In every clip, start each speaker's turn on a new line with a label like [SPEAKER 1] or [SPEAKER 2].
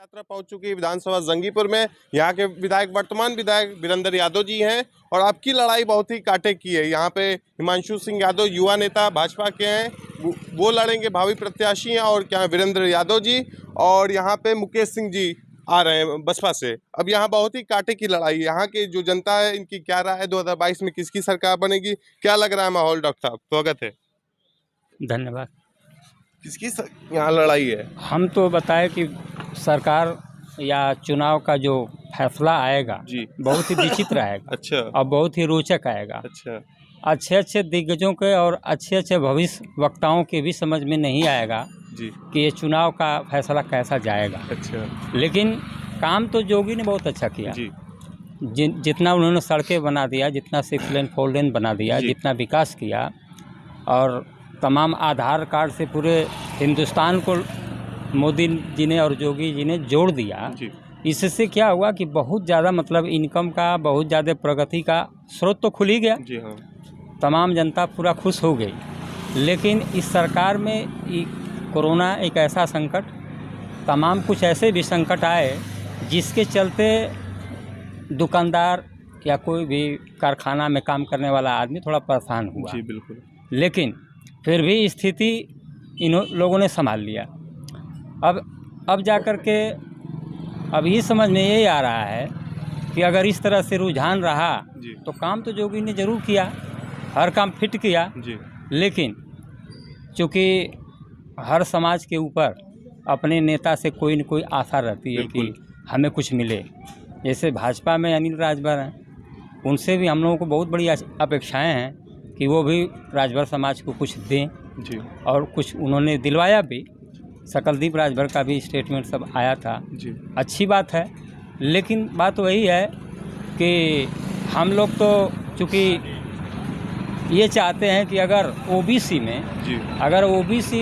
[SPEAKER 1] यात्रा पहुंच चुकी है विधानसभा जंगीपुर में। यहाँ के विधायक वर्तमान विधायक वीरेंद्र यादव जी हैं और आपकी लड़ाई बहुत ही कांटे की है। यहाँ पे हिमांशु सिंह यादव युवा नेता भाजपा के हैं, वो लड़ेंगे, भावी प्रत्याशी हैं। और क्या वीरेंद्र यादव जी और यहाँ पे मुकेश सिंह जी आ रहे हैं बसपा से। अब यहाँ बहुत ही कांटे की लड़ाई, यहाँ की जो जनता है इनकी क्या राय है, 2022 में किसकी सरकार बनेगी, क्या लग रहा है माहौल? डॉक्टर साहब स्वागत है।
[SPEAKER 2] धन्यवाद।
[SPEAKER 1] किसकी यहाँ लड़ाई है?
[SPEAKER 2] हम तो बताए कि सरकार या चुनाव का जो फैसला आएगा
[SPEAKER 1] जी
[SPEAKER 2] बहुत ही विचित्र आएगा।
[SPEAKER 1] अच्छा
[SPEAKER 2] और बहुत ही रोचक आएगा।
[SPEAKER 1] अच्छा
[SPEAKER 2] अच्छे अच्छे दिग्गजों के और अच्छे अच्छे भविष्य वक्ताओं के भी समझ में नहीं आएगा
[SPEAKER 1] जी
[SPEAKER 2] कि ये चुनाव का फैसला कैसा जाएगा।
[SPEAKER 1] अच्छा
[SPEAKER 2] लेकिन काम तो जोगी ने बहुत अच्छा किया
[SPEAKER 1] जी
[SPEAKER 2] जितना उन्होंने सड़कें बना दिया, जितना 6 लेन 4 लेन बना दिया,
[SPEAKER 1] जी।
[SPEAKER 2] जितना विकास किया और तमाम आधार कार्ड से पूरे हिंदुस्तान को मोदी जी ने और जोगी जी ने जोड़ दिया।
[SPEAKER 1] जी
[SPEAKER 2] इससे क्या हुआ कि बहुत ज़्यादा मतलब इनकम का, बहुत ज़्यादा प्रगति का स्रोत तो खुल ही गया।
[SPEAKER 1] जी हाँ
[SPEAKER 2] तमाम जनता पूरा खुश हो गई। लेकिन इस सरकार में कोरोना एक ऐसा संकट, तमाम कुछ ऐसे भी संकट आए जिसके चलते दुकानदार या कोई भी कारखाना में काम करने वाला आदमी थोड़ा परेशान हुआ।
[SPEAKER 1] जी बिल्कुल।
[SPEAKER 2] लेकिन फिर भी स्थिति इन लोगों ने संभाल लिया। अब जा कर के अब ये समझ में यही आ रहा है कि अगर इस तरह से रुझान रहा
[SPEAKER 1] जी
[SPEAKER 2] तो काम तो जोगी ने ज़रूर किया, हर काम फिट किया।
[SPEAKER 1] जी
[SPEAKER 2] लेकिन चूँकि हर समाज के ऊपर अपने नेता से कोई न कोई आशा रहती है कि हमें कुछ मिले। जैसे भाजपा में अनिल राजभर हैं, उनसे भी हम लोगों को बहुत बड़ी अपेक्षाएं हैं कि वो भी राजभर समाज को कुछ दें
[SPEAKER 1] जी
[SPEAKER 2] और कुछ उन्होंने दिलवाया भी। सकलदीप राजभर का भी स्टेटमेंट सब आया था,
[SPEAKER 1] जी
[SPEAKER 2] अच्छी बात है। लेकिन बात वही है कि हम लोग तो चूँकि ये चाहते हैं कि अगर ओबीसी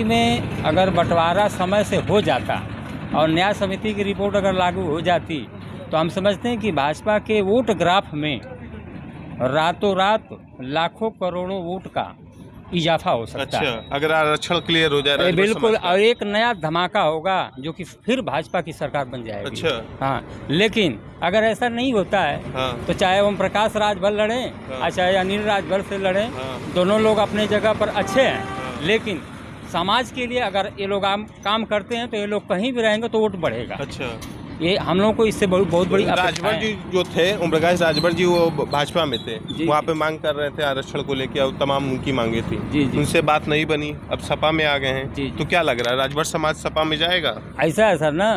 [SPEAKER 2] में अगर बंटवारा समय से हो जाता और न्याय समिति की रिपोर्ट अगर लागू हो जाती तो हम समझते हैं कि भाजपा के वोट ग्राफ में रातों रात लाखों करोड़ों वोट का इजाफा हो सकता है।
[SPEAKER 1] अगर आरक्षण क्लियर हो जाए
[SPEAKER 2] बिल्कुल, और एक नया धमाका होगा जो कि फिर भाजपा की सरकार बन जाएगी।
[SPEAKER 1] अच्छा
[SPEAKER 2] हाँ, लेकिन अगर ऐसा नहीं होता है
[SPEAKER 1] हाँ।
[SPEAKER 2] तो चाहे ओम प्रकाश राजभर लड़ें
[SPEAKER 1] हाँ।
[SPEAKER 2] चाहे अनिल राजभर से लड़ें,
[SPEAKER 1] हाँ।
[SPEAKER 2] दोनों लोग अपने जगह पर अच्छे हैं।
[SPEAKER 1] हाँ।
[SPEAKER 2] लेकिन समाज के लिए अगर ये लोग काम करते हैं तो ये लोग कहीं भी रहेंगे तो वोट बढ़ेगा।
[SPEAKER 1] अच्छा,
[SPEAKER 2] ये हम लोगों को इससे बहुत बड़ी
[SPEAKER 1] राजभर जी जो थे, ओम प्रकाश राजभर जी, वो भाजपा में थे, वहाँ पे मांग कर रहे थे आरक्षण को लेकर और तमाम उनकी मांगे थी।
[SPEAKER 2] जी।
[SPEAKER 1] उनसे बात नहीं बनी, अब सपा में आ गए हैं।
[SPEAKER 2] जी।
[SPEAKER 1] तो क्या लग रहा है, राजभर समाज सपा में जाएगा?
[SPEAKER 2] ऐसा है सर ना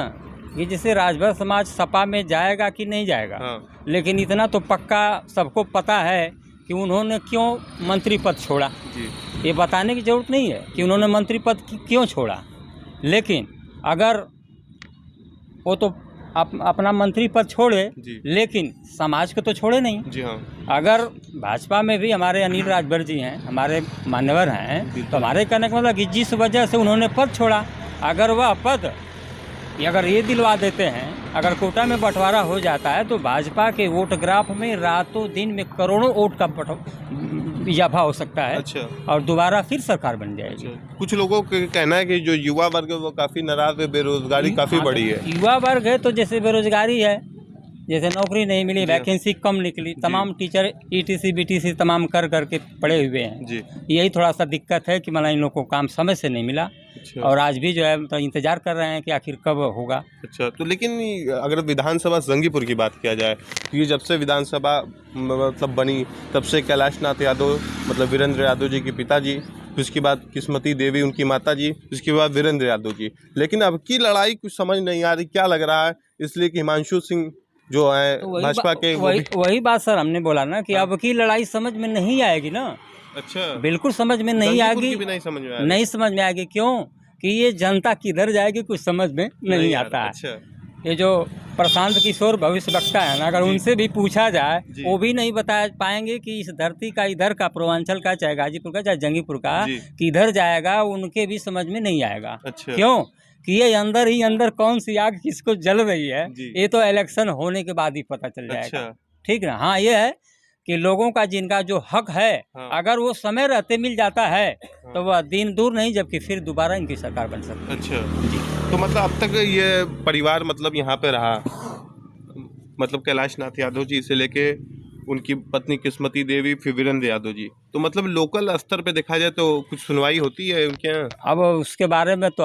[SPEAKER 2] कि जैसे राजभर समाज सपा में जाएगा कि नहीं जाएगा।
[SPEAKER 1] हाँ।
[SPEAKER 2] लेकिन इतना तो पक्का सबको पता है कि उन्होंने क्यों मंत्री पद छोड़ा।
[SPEAKER 1] जी
[SPEAKER 2] ये बताने की ज़रूरत नहीं है कि उन्होंने मंत्री पद क्यों छोड़ा। लेकिन अगर वो तो अपना मंत्री पद छोड़े, लेकिन समाज को तो छोड़े नहीं।
[SPEAKER 1] जी हाँ।
[SPEAKER 2] अगर भाजपा में भी हमारे अनिल राजभर जी हैं, हमारे मान्यवर हैं, तो हमारे कहने का मतलब कि जिस वजह से उन्होंने पद छोड़ा, अगर वह पद अगर ये दिलवा देते हैं, अगर कोटा में बंटवारा हो जाता है तो भाजपा के वोट ग्राफ में रातों दिन में करोड़ों वोट का इजाफा हो सकता है।
[SPEAKER 1] अच्छा।
[SPEAKER 2] और दोबारा फिर सरकार बन जाएगी।
[SPEAKER 1] अच्छा। कुछ लोगों का कहना है कि जो युवा वर्ग है वो काफ़ी नाराज है, बेरोजगारी काफ़ी बढ़ी है।
[SPEAKER 2] युवा वर्ग है तो जैसे बेरोजगारी है, जैसे नौकरी नहीं मिली, वैकेंसी कम निकली, तमाम टीचर ETC BTC तमाम कर करके पड़े हुए हैं।
[SPEAKER 1] जी।
[SPEAKER 2] यही थोड़ा सा दिक्कत है कि मतलब इन लोगों को काम समय से नहीं मिला।
[SPEAKER 1] अच्छा।
[SPEAKER 2] और आज भी जो है मतलब इंतजार कर रहे हैं कि आखिर कब होगा।
[SPEAKER 1] अच्छा, तो लेकिन अगर विधानसभा जंगीपुर की बात किया जाए तो ये जब से विधानसभा मतलब बनी तब से कैलाश नाथ यादव मतलब वीरेंद्र यादव जी के पिताजी, उसके बाद किस्मती देवी उनकी माता जी, उसके बाद वीरेंद्र यादव जी। लेकिन अब की लड़ाई कुछ समझ नहीं आ रही, क्या लग रहा है? इसलिए कि हिमांशु सिंह जो है भाजपा के,
[SPEAKER 2] वही बात सर हमने बोला ना कि अब की लड़ाई समझ में नहीं आएगी ना।
[SPEAKER 1] अच्छा,
[SPEAKER 2] बिल्कुल समझ में नहीं आएगी, नहीं समझ में आएगी। क्यों कि ये जनता किधर जाएगी कुछ समझ में नहीं आता है।
[SPEAKER 1] अच्छा।
[SPEAKER 2] ये जो प्रशांत किशोर भविष्य वक्ता है ना, अगर उनसे भी पूछा जाए वो भी नहीं बता पाएंगे कि इस धरती का, इधर का, पूर्वांचल का, चाहे गाजीपुर का चाहे जंगीपुर का, किधर जाएगा उनके भी समझ में नहीं आएगा।
[SPEAKER 1] अच्छा।
[SPEAKER 2] क्यों कि ये अंदर ही अंदर कौन सी आग किसको जल रही है ये तो इलेक्शन होने के बाद ही पता चल जाएगा। ठीक ना। हाँ, ये है कि लोगों का जिनका जो हक है, अगर वो समय रहते मिल जाता है तो वह दिन दूर नहीं जबकि फिर दोबारा इनकी सरकार बन सकती है।
[SPEAKER 1] अच्छा। तो मतलब अब तक ये परिवार मतलब यहाँ पे रहा, मतलब कैलाश नाथ यादव जी से लेके उनकी पत्नी किस्मती देवी फिर वीरेंद्र यादव जी, तो मतलब लोकल स्तर पे देखा जाए तो कुछ सुनवाई होती है उनके यहाँ?
[SPEAKER 2] अब उसके बारे में तो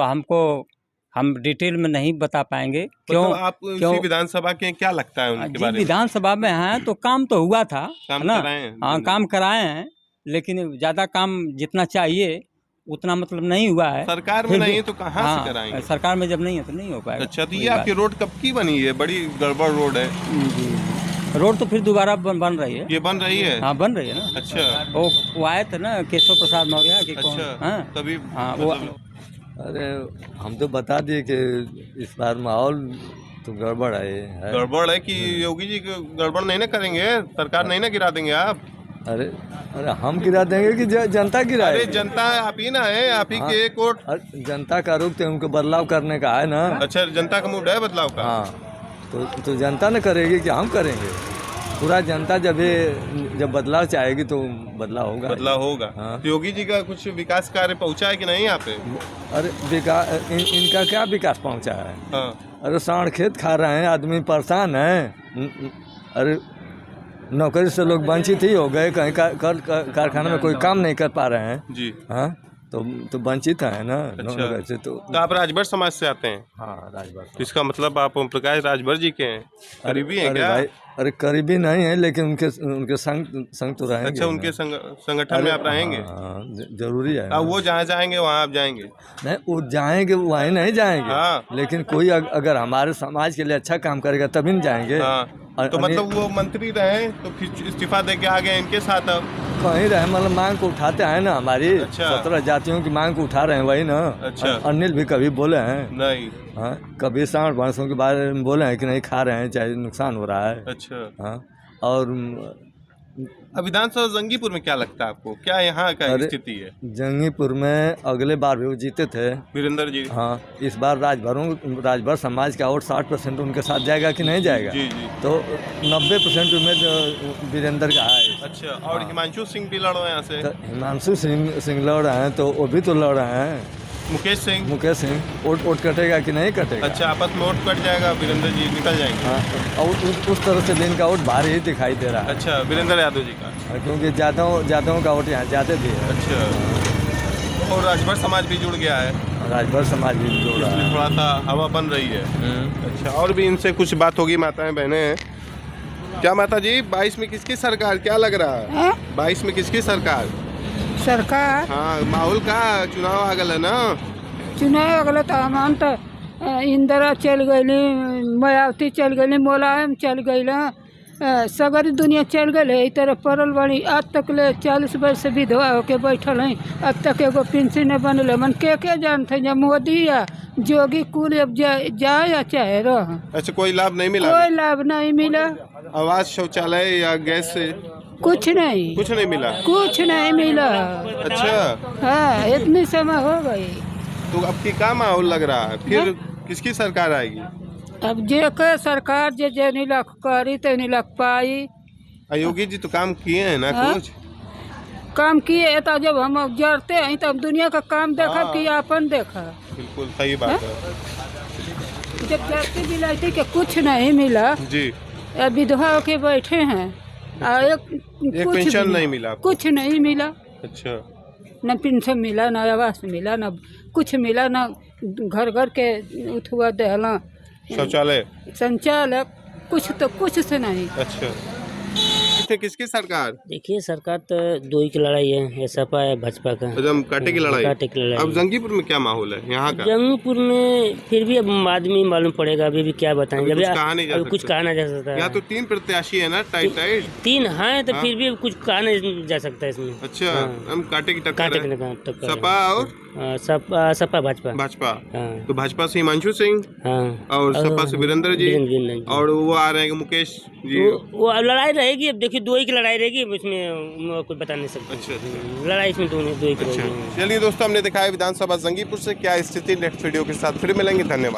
[SPEAKER 2] हम डिटेल में नहीं बता पाएंगे। क्यों?
[SPEAKER 1] मतलब आप इसी विधानसभा के क्या लगता है उनके बारे में?
[SPEAKER 2] विधानसभा में हैं तो काम तो हुआ था,
[SPEAKER 1] काम
[SPEAKER 2] है ना?
[SPEAKER 1] कराए हैं?
[SPEAKER 2] हाँ, काम कराए हैं, लेकिन ज़्यादा काम जितना चाहिए उतना मतलब नहीं हुआ है।
[SPEAKER 1] सरकार में नहीं है तो कहाँ से कराएंगे?
[SPEAKER 2] सरकार में जब नहीं है तो नहीं हो पाएगा।
[SPEAKER 1] अच्छा, तो ये आपकी रोड कब की बनी है? बड़ी गड़बड़ रोड है
[SPEAKER 2] जी। रोड तो फिर दोबारा बन रही है।
[SPEAKER 1] ये बन रही है?
[SPEAKER 2] हाँ, बन रही है ना।
[SPEAKER 1] अच्छा,
[SPEAKER 2] वो आए थे ना केशव प्रसाद मौर्य की।
[SPEAKER 1] अच्छा,
[SPEAKER 2] हाँ,
[SPEAKER 1] तभी
[SPEAKER 2] हाँ, वो
[SPEAKER 3] अरे हम तो बता दिए कि इस बार माहौल तो गड़बड़ है।
[SPEAKER 1] गड़बड़ है कि योगी जी गड़बड़ नहीं ना करेंगे? सरकार नहीं ना गिरा देंगे आप?
[SPEAKER 3] अरे हम गिरा देंगे कि जनता गिराए?
[SPEAKER 1] अरे जनता आप ही ना है, आप ही के एक वोट।
[SPEAKER 3] जनता का रुख तो उनको बदलाव करने का है ना।
[SPEAKER 1] अच्छा, जनता का मूड है बदलाव का?
[SPEAKER 3] हाँ, तो जनता न करेगी कि हम करेंगे? पूरा जनता जब बदलाव चाहेगी तो बदलाव होगा।
[SPEAKER 1] बदलाव होगा।
[SPEAKER 3] हाँ।
[SPEAKER 1] तो योगी जी का कुछ विकास कार्य पहुंचा है कि नहीं यहाँ पे?
[SPEAKER 3] अरे विकास इनका क्या विकास पहुंचा है?
[SPEAKER 1] हाँ।
[SPEAKER 3] अरे साढ़ खेत खा रहे हैं, आदमी परेशान है। अरे नौकरी से लोग वंचित ही हो गए, कहीं कारखाना में कोई काम नहीं कर पा रहे हैं
[SPEAKER 1] जी।
[SPEAKER 3] हाँ, तो वंचित है ना।
[SPEAKER 1] अच्छा।
[SPEAKER 3] से
[SPEAKER 1] तो आप राजभर समाज से आते हैं?
[SPEAKER 3] हाँ, राजभर।
[SPEAKER 1] तो इसका मतलब आप ओम प्रकाश राजभर जी के हैं, करीबी हैं क्या?
[SPEAKER 3] अरे करीबी नहीं है, लेकिन उनके संग तो रहेंगे।
[SPEAKER 1] अच्छा, उनके संगठन में आप रहेंगे?
[SPEAKER 3] हाँ, जरूरी है।
[SPEAKER 1] अब वो जहाँ जाएंगे वहाँ आप जाएंगे?
[SPEAKER 3] नहीं, वो जाएंगे वहीं नहीं जाएंगे।
[SPEAKER 1] हाँ।
[SPEAKER 3] लेकिन कोई अगर हमारे समाज के लिए अच्छा काम करेगा तभी न जाएंगे।
[SPEAKER 1] हाँ। तो मतलब वो मंत्री रहे तो फिर इस्तीफा दे के आ गए इनके साथ? अब
[SPEAKER 3] कहीं रहे मतलब मांग को उठाते हैं ना हमारी।
[SPEAKER 1] अच्छा।
[SPEAKER 3] 17 जातियों की मांग को उठा रहे हैं वही ना।
[SPEAKER 1] अच्छा।
[SPEAKER 3] अनिल भी कभी बोले हैं?
[SPEAKER 1] नहीं।
[SPEAKER 3] हाँ, कभी साढ़ भैंसों के बारे में बोले हैं कि नहीं खा रहे हैं, चाहे नुकसान हो रहा है।
[SPEAKER 1] अच्छा।
[SPEAKER 3] हाँ, और
[SPEAKER 1] अब विधानसभा जंगीपुर में क्या लगता है आपको, क्या यहाँ का स्थिति है?
[SPEAKER 3] जंगीपुर में अगले बार भी वो जीते थे
[SPEAKER 1] वीरेंद्र जी।
[SPEAKER 3] हाँ, इस बार राजभर समाज का वोट 60% उनके साथ जाएगा कि नहीं जाएगा?
[SPEAKER 1] जी जी।
[SPEAKER 3] तो 90% उम्मीद वीरेंद्र का है।
[SPEAKER 1] अच्छा, और हिमांशु सिंह भी लड़ रहे हैं यहाँ से?
[SPEAKER 3] तो हिमांशु सिंह लड़ रहे हैं, तो वो भी तो लड़ रहे हैं।
[SPEAKER 1] मुकेश सिंह
[SPEAKER 3] वोट कटेगा कि नहीं कटेगा?
[SPEAKER 1] अच्छा, आपस में वोट कट जाएगा, वीरेंद्र जी निकल जाएंगे?
[SPEAKER 3] हाँ, और उस तरह से दिन का वोट भारी ही दिखाई दे रहा है।
[SPEAKER 1] अच्छा, वीरेंद्र यादव जी का?
[SPEAKER 3] क्योंकि जादव का वोट यहाँ ज़्यादा भी है।
[SPEAKER 1] अच्छा, और राजभर समाज भी जुड़ गया है?
[SPEAKER 3] राजभर समाज भी जुड़ रहा है,
[SPEAKER 1] थोड़ा सा हवा बन रही है। अच्छा, और भी इनसे कुछ बात होगी। माताएं बहनें हैं क्या? माता जी, 22 में किसकी सरकार, क्या लग रहा है? 22 में किसकी सरकार? हाँ, माहौल का चुनाव आ गल है ना?
[SPEAKER 4] चुनाव आ गल तो हम तो इंदिरा चल गई, मायावती चल गई, मुलायम चल गई, सगरी दुनिया चल गई। तरह पड़ल बड़ी आज तक ले 40 वर्ष से विधवा होके बैठल हैं, अब तक एगो पेंशन नहीं बनल। मन के जानते जब मोदी या जोगी कुल अब जाए या चाहे रह।
[SPEAKER 1] अच्छा, कोई लाभ नहीं मिला?
[SPEAKER 4] कोई लाभ नहीं मिला।
[SPEAKER 1] आवास, शौचालय या गैस से
[SPEAKER 4] कुछ नहीं
[SPEAKER 1] मिला?
[SPEAKER 4] कुछ नहीं मिला।
[SPEAKER 1] अच्छा।
[SPEAKER 4] हाँ, इतनी समय हो गई।
[SPEAKER 1] तो अब की क्या माहौल लग रहा है? फिर किसकी सरकार आएगी?
[SPEAKER 4] अब जे के सरकार जे नहीं लग करी तो नहीं लग पाई।
[SPEAKER 1] योगी जी तो काम किए हैं ना? कुछ
[SPEAKER 4] काम किए तो जब हम जड़ते हैं तब दुनिया का काम देखा कि अपन देखा।
[SPEAKER 1] बिल्कुल सही बात है।
[SPEAKER 4] जब जड़ती बिलाती के कुछ नहीं मिला
[SPEAKER 1] जी,
[SPEAKER 4] विधवा के बैठे हैं,
[SPEAKER 1] एक पेंशन नहीं मिला?
[SPEAKER 4] कुछ नहीं मिला।
[SPEAKER 1] अच्छा,
[SPEAKER 4] न पेंशन मिला, न आवास मिला, न कुछ मिला, न घर घर के उठवा दहला
[SPEAKER 1] शौचालय,
[SPEAKER 4] संचालक, कुछ से नहीं।
[SPEAKER 1] अच्छा, किसकी सरकार?
[SPEAKER 5] देखिए, सरकार तो दो ही की लड़ाई है, सपा है भाजपा का।
[SPEAKER 1] कांटे की लड़ाई?
[SPEAKER 5] कांटे की लड़ाई।
[SPEAKER 1] अब जंगीपुर में क्या माहौल है यहाँ का?
[SPEAKER 5] जंगीपुर में फिर भी अब आदमी मालूम पड़ेगा, अभी भी क्या बताएंगे,
[SPEAKER 1] कुछ कहा नहीं जा
[SPEAKER 5] सकता।
[SPEAKER 1] यहाँ तो 3 प्रत्याशी है ना, टाइट
[SPEAKER 5] 3 हैं, तो फिर भी कुछ कहा नहीं जा सकता इसमें।
[SPEAKER 1] अच्छा, हम कांटे की टक्कर है। सपा और
[SPEAKER 5] सपा भाजपा।
[SPEAKER 1] हाँ। तो भाजपा से हिमांशु सिंह,
[SPEAKER 5] हाँ,
[SPEAKER 1] और सपा से वीरेंद्र जी, और वो आ रहे हैं मुकेश जी।
[SPEAKER 5] वो लड़ाई रहेगी, अब देखिए 2 ही की लड़ाई रहेगी, इसमें कुछ बता नहीं सकते।
[SPEAKER 1] अच्छा,
[SPEAKER 5] लड़ाई इसमें 2 ही की रहेगी।
[SPEAKER 1] चलिए दोस्तों, हमने दिखाया विधानसभा जंगीपुर से क्या स्थिति। नेक्स्ट वीडियो के साथ फिर मिलेंगे। धन्यवाद।